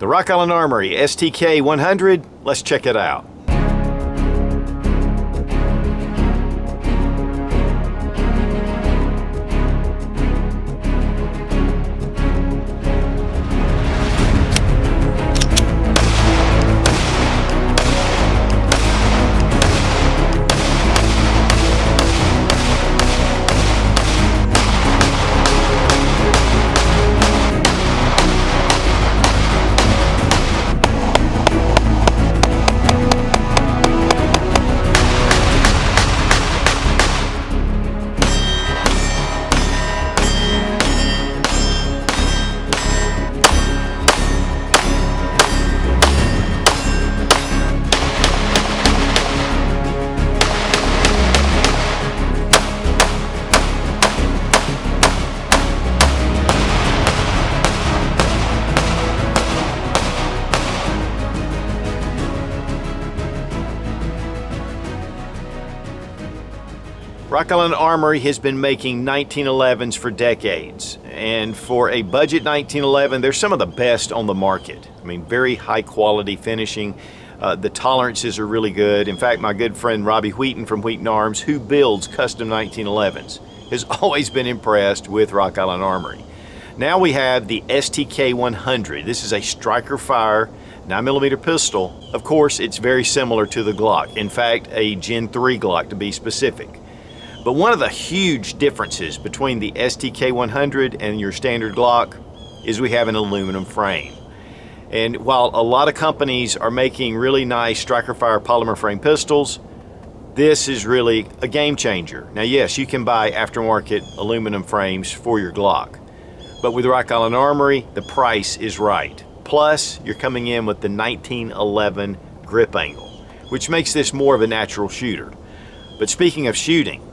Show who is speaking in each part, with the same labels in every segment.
Speaker 1: The Rock Island Armory STK100, let's check it out. Rock Island Armory has been making 1911s for decades, and for a budget 1911, they're some of the best on the market. I mean, very high quality finishing. The tolerances are really good. In fact, my good friend Robbie Wheaton from Wheaton Arms, who builds custom 1911s, has always been impressed with Rock Island Armory. Now we have the STK100. This is a striker fire 9mm pistol. Of course, it's very similar to the Glock. In fact, a Gen 3 Glock to be specific. But one of the huge differences between the STK100 and your standard Glock is we have an aluminum frame. And while a lot of companies are making really nice striker fire polymer frame pistols, this is really a game changer. Now yes, you can buy aftermarket aluminum frames for your Glock, but with Rock Island Armory, the price is right. Plus, you're coming in with the 1911 grip angle, which makes this more of a natural shooter. But speaking of shooting,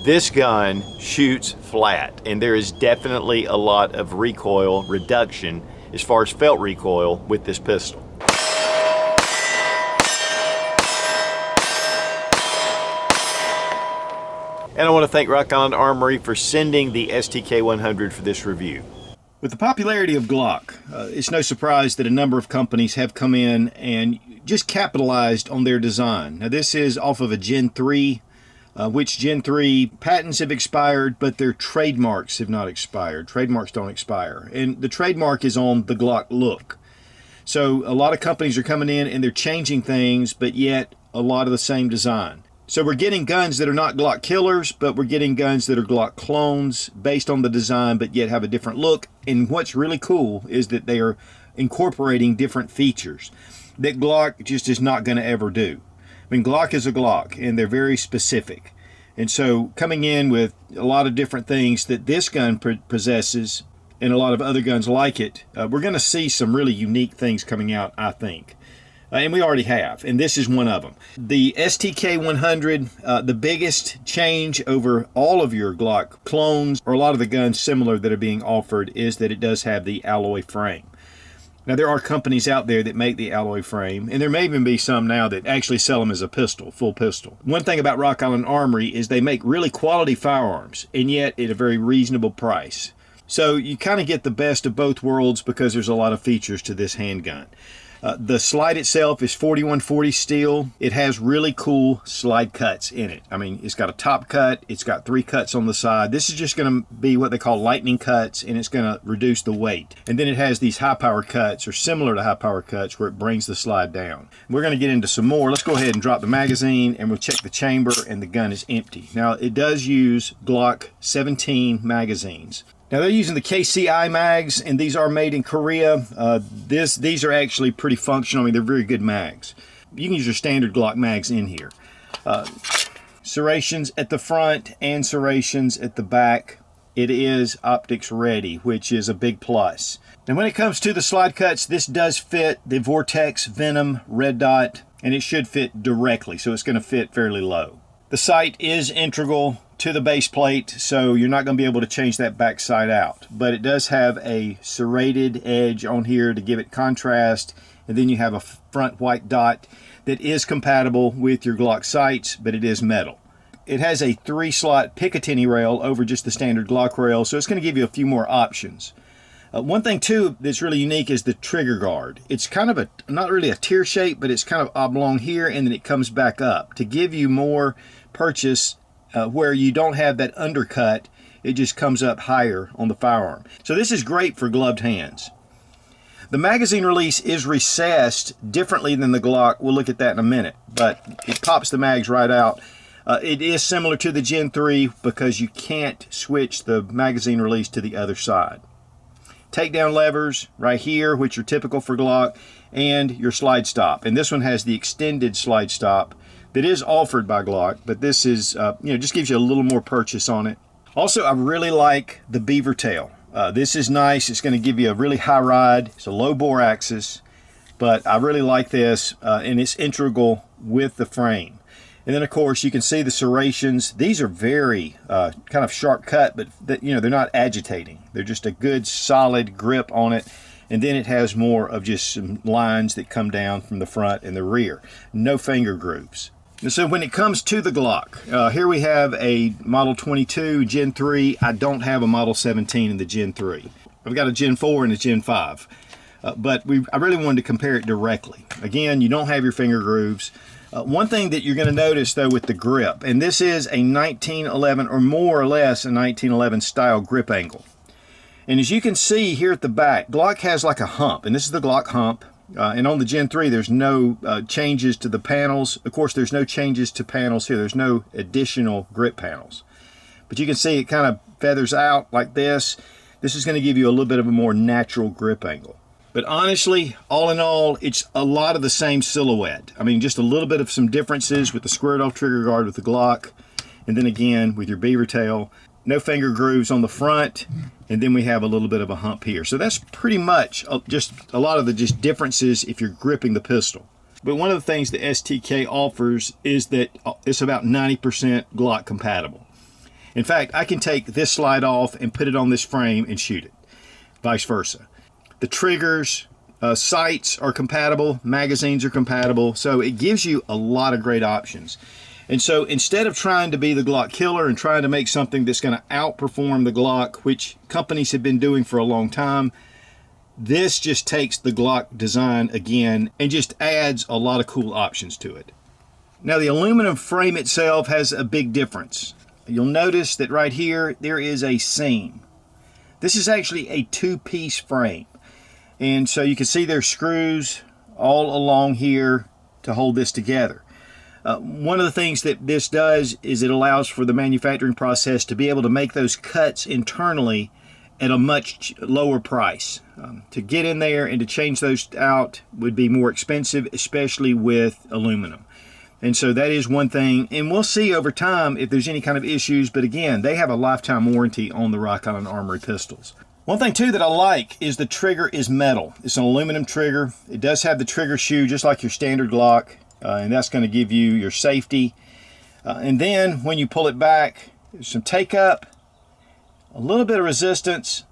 Speaker 1: this gun shoots flat, and there is definitely a lot of recoil reduction as far as felt recoil with this pistol. And I want to thank Rock Island Armory for sending the STK100 for this review. With the popularity of Glock, it's no surprise that a number of companies have come in and just capitalized on their design. Now this is off of a Gen 3, which Gen 3 patents have expired, but their trademarks have not expired. Trademarks don't expire. And the trademark is on the Glock look. So a lot of companies are coming in and they're changing things, but yet a lot of the same design. So we're getting guns that are not Glock killers, but we're getting guns that are Glock clones based on the design, but yet have a different look. And what's really cool is that they are incorporating different features that Glock just is not going to ever do. I mean, Glock is a Glock, and they're very specific. And so coming in with a lot of different things that this gun possesses and a lot of other guns like it, we're going to see some really unique things coming out, I think. And we already have, and this is one of them. The STK100, the biggest change over all of your Glock clones, or a lot of the guns similar that are being offered, is that it does have the alloy frame. Now, there are companies out there that make the alloy frame, and there may even be some now that actually sell them as a pistol, full pistol. One thing about Rock Island Armory is they make really quality firearms, and yet at a very reasonable price. So you kind of get the best of both worlds because there's a lot of features to this handgun. The slide itself is 4140 steel. It has really cool slide cuts in it. I mean, it's got a top cut, it's got 3 cuts on the side. This is just going to be what they call lightning cuts, and it's going to reduce the weight. And then it has these high power cuts, or similar to high power cuts, where it brings the slide down. We're going to get into some more. Let's go ahead and drop the magazine, and we'll check the chamber, and the gun is empty. Now, it does use Glock 17 magazines. Now they're using the KCI mags, and these are made in Korea. These are actually pretty functional. I mean, they're very good mags. You can use your standard Glock mags in here. Serrations at the front and serrations at the back. It is optics ready, which is a big plus. And when it comes to the slide cuts, this does fit the Vortex Venom Red Dot, and it should fit directly, so it's going to fit fairly low. The sight is integral to the base plate, so you're not going to be able to change that back side out. But it does have a serrated edge on here to give it contrast, and then you have a front white dot that is compatible with your Glock sights, but it is metal. It has a 3-slot Picatinny rail over just the standard Glock rail, so it's going to give you a few more options. One thing too that's really unique is the trigger guard. It's kind of not really a tear shape, but it's kind of oblong here, and then it comes back up to give you more purchase where you don't have that undercut. It just comes up higher on the firearm. So this is great for gloved hands. The magazine release is recessed differently than the Glock. We'll look at that in a minute, but it pops the mags right out. It is similar to the Gen 3 because you can't switch the magazine release to the other side. Takedown levers right here, which are typical for Glock, and your slide stop. And this one has the extended slide stop that is offered by Glock, but this is, just gives you a little more purchase on it. Also, I really like the beaver tail. This is nice. It's going to give you a really high ride. It's a low bore axis, but I really like this, and it's integral with the frame. And then, of course, you can see the serrations. These are very kind of sharp cut, but they're not agitating. They're just a good, solid grip on it. And then it has more of just some lines that come down from the front and the rear. No finger grooves. And so when it comes to the Glock, here we have a Model 22 Gen 3. I don't have a Model 17 in the Gen 3. I've got a Gen 4 and a Gen 5. But I really wanted to compare it directly. Again, you don't have your finger grooves. One thing that you're going to notice, though, with the grip, and this is a 1911 or more or less a 1911 style grip angle. And as you can see here at the back, Glock has like a hump, and this is the Glock hump. And on the Gen 3, there's no changes to the panels. Of course, there's no changes to panels here. There's no additional grip panels. But you can see it kind of feathers out like this. This is going to give you a little bit of a more natural grip angle. But honestly, all in all, it's a lot of the same silhouette. I mean, just a little bit of some differences with the squared off trigger guard with the Glock. And then again, with your beaver tail, no finger grooves on the front. And then we have a little bit of a hump here. So that's pretty much just a lot of the differences if you're gripping the pistol. But one of the things the STK offers is that it's about 90% Glock compatible. In fact, I can take this slide off and put it on this frame and shoot it, vice versa. The triggers, sights are compatible, magazines are compatible, so it gives you a lot of great options. And so instead of trying to be the Glock killer and trying to make something that's going to outperform the Glock, which companies have been doing for a long time, this just takes the Glock design again and just adds a lot of cool options to it. Now the aluminum frame itself has a big difference. You'll notice that right here there is a seam. This is actually a two-piece frame. And so you can see there's screws all along here to hold this together. One of the things that this does is it allows for the manufacturing process to be able to make those cuts internally at a much lower price. To get in there and to change those out would be more expensive, especially with aluminum. And so that is one thing, and we'll see over time if there's any kind of issues, but again, they have a lifetime warranty on the Rock Island Armory pistols. One thing too that I like is the trigger is metal. It's an aluminum trigger. It does have the trigger shoe just like your standard Glock, and that's going to give you your safety. And then when you pull it back, there's some take up, a little bit of resistance,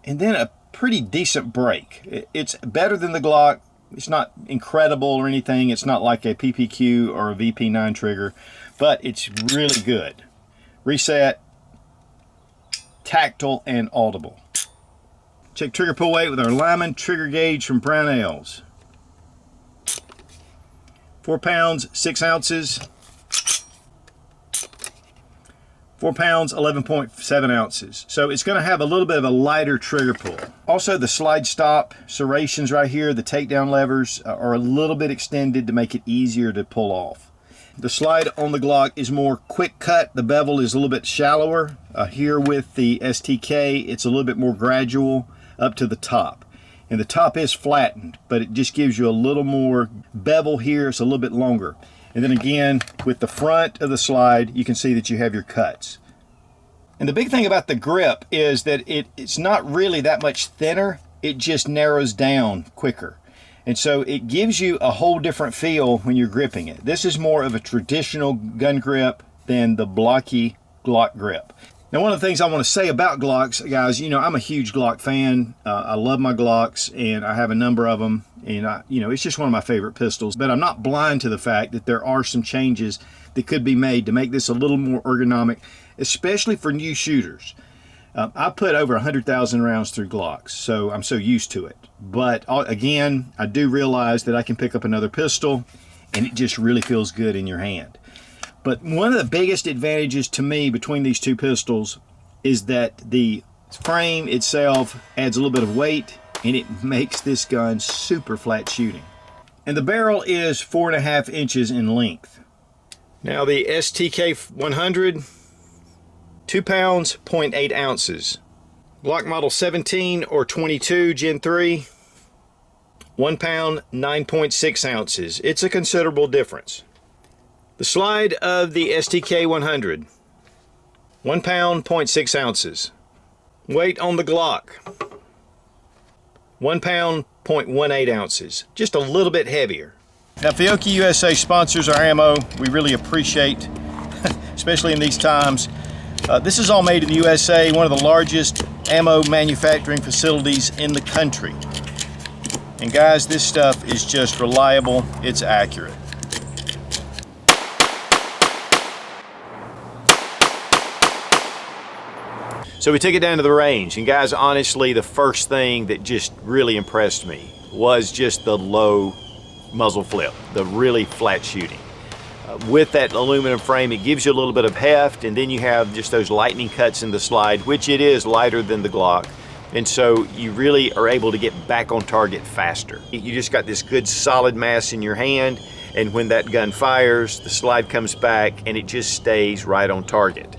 Speaker 1: and then a pretty decent break. It's better than the Glock. It's not incredible or anything. It's not like a PPQ or a VP9 trigger, but it's really good. Reset, tactile, and audible. Check trigger pull weight with our Lyman trigger gauge from Brown Ales. 4 pounds, 6 ounces. 4 pounds, 11.7 ounces. So it's going to have a little bit of a lighter trigger pull. Also, the slide stop serrations right here, the takedown levers are a little bit extended to make it easier to pull off. The slide on the Glock is more quick cut. The bevel is a little bit shallower. Here with the STK, it's a little bit more gradual up to the top. And the top is flattened, but it just gives you a little more bevel here. It's a little bit longer. And then again, with the front of the slide, you can see that you have your cuts. And the big thing about the grip is that it's not really that much thinner. It just narrows down quicker. And so it gives you a whole different feel when you're gripping it. This is more of a traditional gun grip than the blocky Glock grip. Now, one of the things I want to say about Glocks, guys, you know, I'm a huge Glock fan. I love my Glocks, and I have a number of them. And, it's just one of my favorite pistols. But I'm not blind to the fact that there are some changes that could be made to make this a little more ergonomic, especially for new shooters. I put over 100,000 rounds through Glocks, so I'm so used to it. But again, I do realize that I can pick up another pistol and it just really feels good in your hand. But one of the biggest advantages to me between these two pistols is that the frame itself adds a little bit of weight and it makes this gun super flat shooting. And the barrel is 4.5 inches in length. Now the STK100, 2 pounds, 0.8 ounces. Glock Model 17 or 22 Gen 3, 1 pound, 9.6 ounces. It's a considerable difference. The slide of the STK100, 1 pound, 0.6 ounces. Weight on the Glock, 1 pound, 0.18 ounces. Just a little bit heavier. Now, Fiocchi USA sponsors our ammo. We really appreciate, especially in these times. This is all made in the USA, one of the largest ammo manufacturing facilities in the country. And guys, this stuff is just reliable, it's accurate. So we took it down to the range, and guys, honestly, the first thing that just really impressed me was just the low muzzle flip, the really flat shooting. With that aluminum frame, it gives you a little bit of heft, and then you have just those lightning cuts in the slide, which it is lighter than the Glock. And so you really are able to get back on target faster. You just got this good solid mass in your hand, and when that gun fires, the slide comes back and it just stays right on target.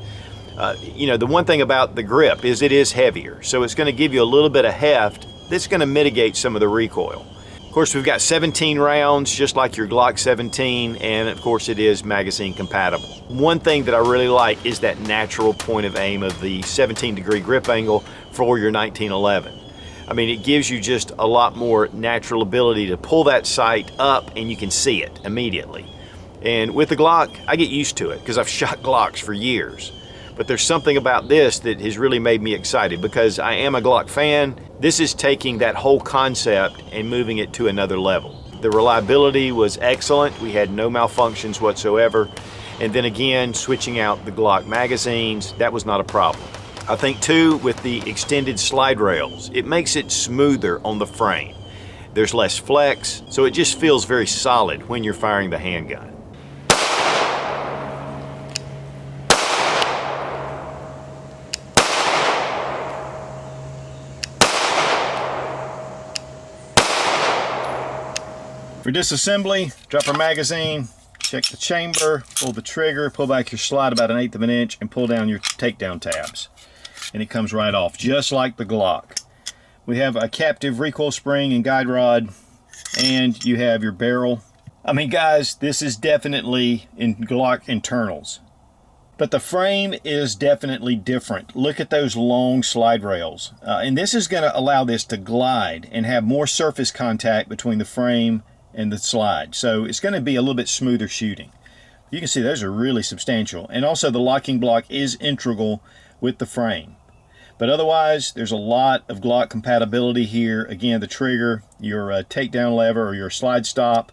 Speaker 1: You know, the one thing about the grip is it is heavier, so it's going to give you a little bit of heft that's going to mitigate some of the recoil. Of course, we've got 17 rounds, just like your Glock 17, and of course it is magazine compatible. One thing that I really like is that natural point of aim of the 17-degree grip angle for your 1911. I mean, it gives you just a lot more natural ability to pull that sight up and you can see it immediately. And with the Glock, I get used to it because I've shot Glocks for years. But there's something about this that has really made me excited because I am a Glock fan. This is taking that whole concept and moving it to another level. The reliability was excellent. We had no malfunctions whatsoever. And then again, switching out the Glock magazines, that was not a problem. I think too, with the extended slide rails, it makes it smoother on the frame. There's less flex, so it just feels very solid when you're firing the handgun. For disassembly, drop our magazine, check the chamber, pull the trigger, pull back your slide about 1/8 of an inch, and pull down your takedown tabs. And it comes right off, just like the Glock. We have a captive recoil spring and guide rod, and you have your barrel. I mean, guys, this is definitely in Glock internals. But the frame is definitely different. Look at those long slide rails. And this is going to allow this to glide and have more surface contact between the frame and the slide. So it's going to be a little bit smoother shooting. You can see those are really substantial. And also the locking block is integral with the frame. But otherwise, there's a lot of Glock compatibility here. Again, the trigger, your takedown lever or your slide stop,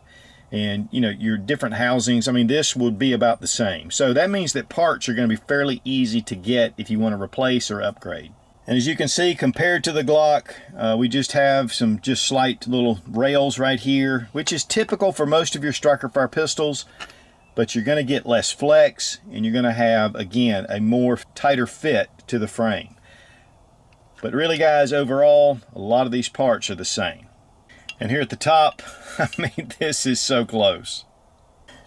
Speaker 1: and you know, your different housings. I mean, this would be about the same. So that means that parts are going to be fairly easy to get if you want to replace or upgrade. And as you can see, compared to the Glock, we just have some slight little rails right here, which is typical for most of your striker fire pistols, but you're going to get less flex and you're going to have, again, a more tighter fit to the frame. But really, guys, overall, a lot of these parts are the same. And here at the top, I mean, this is so close.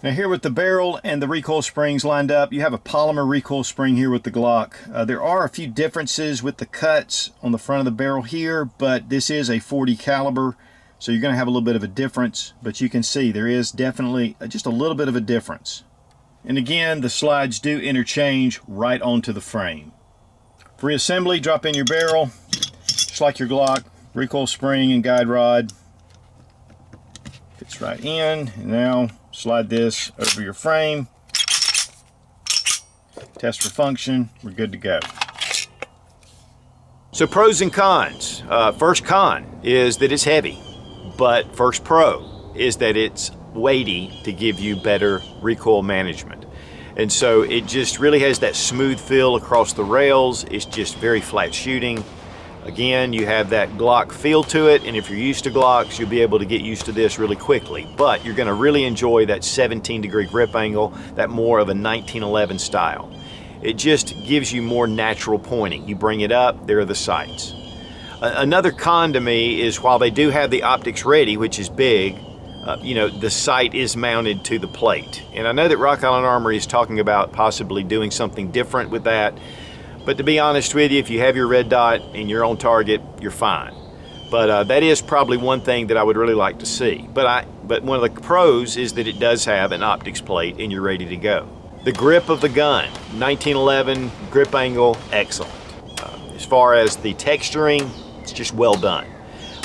Speaker 1: Now here with the barrel and the recoil springs lined up, you have a polymer recoil spring here with the Glock. There are a few differences with the cuts on the front of the barrel here, but this is a 40 caliber, so you're going to have a little bit of a difference, but you can see there is definitely just a little bit of a difference. And again, the slides do interchange right onto the frame. For reassembly, drop in your barrel, just like your Glock, recoil spring and guide rod. Fits right in, and now slide this over your frame. Test for function, we're good to go. So pros and cons. First con is that it's heavy, but first pro is that it's weighty to give you better recoil management. And so it just really has that smooth feel across the rails. It's just very flat shooting. Again, you have that Glock feel to it, and if you're used to Glocks, you'll be able to get used to this really quickly. But you're going to really enjoy that 17-degree grip angle, that more of a 1911 style. It just gives you more natural pointing. You bring it up, there are the sights. Another con to me is while they do have the optics ready, which is big, you know, the sight is mounted to the plate. And I know that Rock Island Armory is talking about possibly doing something different with that. But to be honest with you, if you have your red dot and you're on target, you're fine. But that is probably one thing that I would really like to see. But one of the pros is that it does have an optics plate and you're ready to go. The grip of the gun, 1911 grip angle, excellent. As far as the texturing, it's just well done.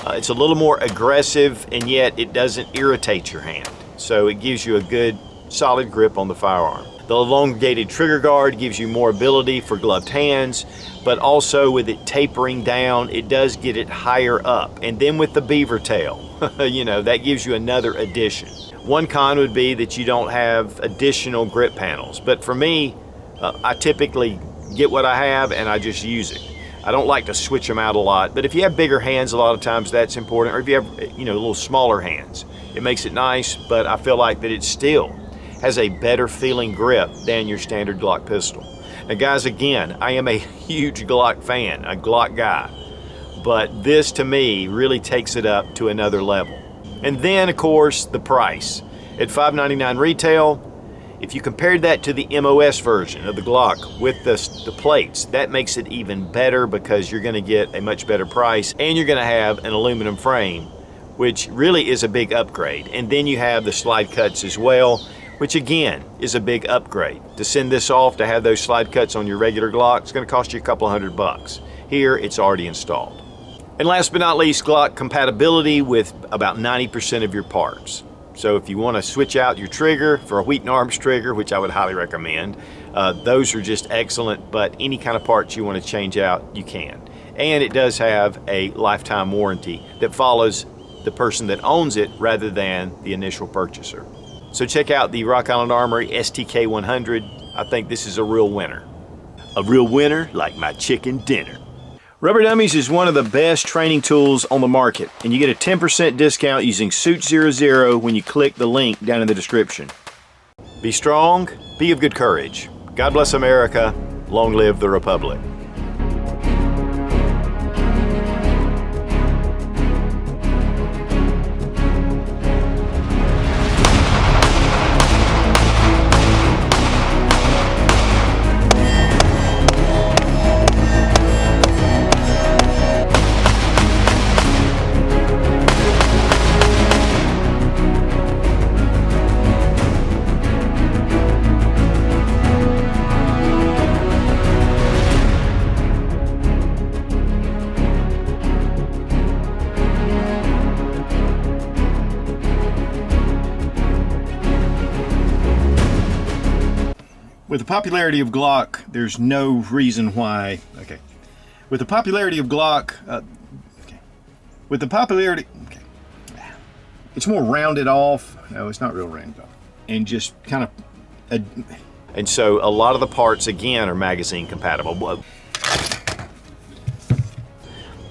Speaker 1: It's a little more aggressive, and yet it doesn't irritate your hand. So it gives you a good, solid grip on the firearm. The elongated trigger guard gives you more ability for gloved hands, but also with it tapering down, it does get it higher up. And then with the beaver tail, you know, that gives you another addition. One con would be that you don't have additional grip panels. But for me, I typically get what I have and I just use it. I don't like to switch them out a lot, but if you have bigger hands, a lot of times that's important. Or if you have, you know, little smaller hands, it makes it nice, but I feel like that it still has a better feeling grip than your standard Glock pistol. Now guys, again, I am a huge Glock fan, a Glock guy, but this to me really takes it up to another level. And then of course, the price. At $5.99 retail, if you compared that to the MOS version of the Glock with the plates, that makes it even better because you're gonna get a much better price and you're gonna have an aluminum frame, which really is a big upgrade. And then you have the slide cuts as well, which again is a big upgrade. To send this off to have those slide cuts on your regular Glock, it's gonna cost you a couple $100. Here, it's already installed. And last but not least, Glock compatibility with about 90% of your parts. So if you wanna switch out your trigger for a Wheaton Arms trigger, which I would highly recommend, those are just excellent, but any kind of parts you wanna change out, you can. And it does have a lifetime warranty that follows the person that owns it rather than the initial purchaser. So check out the Rock Island Armory STK100. I think this is a real winner. A real winner like my chicken dinner. Rubber Dummies is one of the best training tools on the market, and you get a 10% discount using Suit00 when you click the link down in the description. Be strong, be of good courage. God bless America, long live the Republic. With the popularity of Glock, there's no reason why, with the popularity of Glock, it's more rounded off. No, it's not real rounded off. And just kind of, and so a lot of the parts, again, are magazine compatible.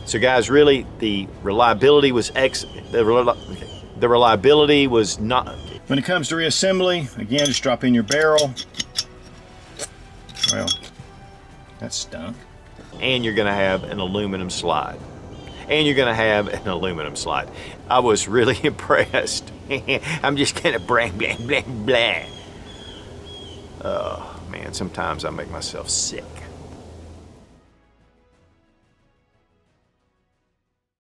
Speaker 1: So guys, really, the reliability was the reliability was not. When it comes to reassembly, again, just drop in your barrel. Well, that stunk. And you're gonna have an aluminum slide. I was really impressed. I'm just gonna blah, blah, blah, blah. Oh man, sometimes I make myself sick.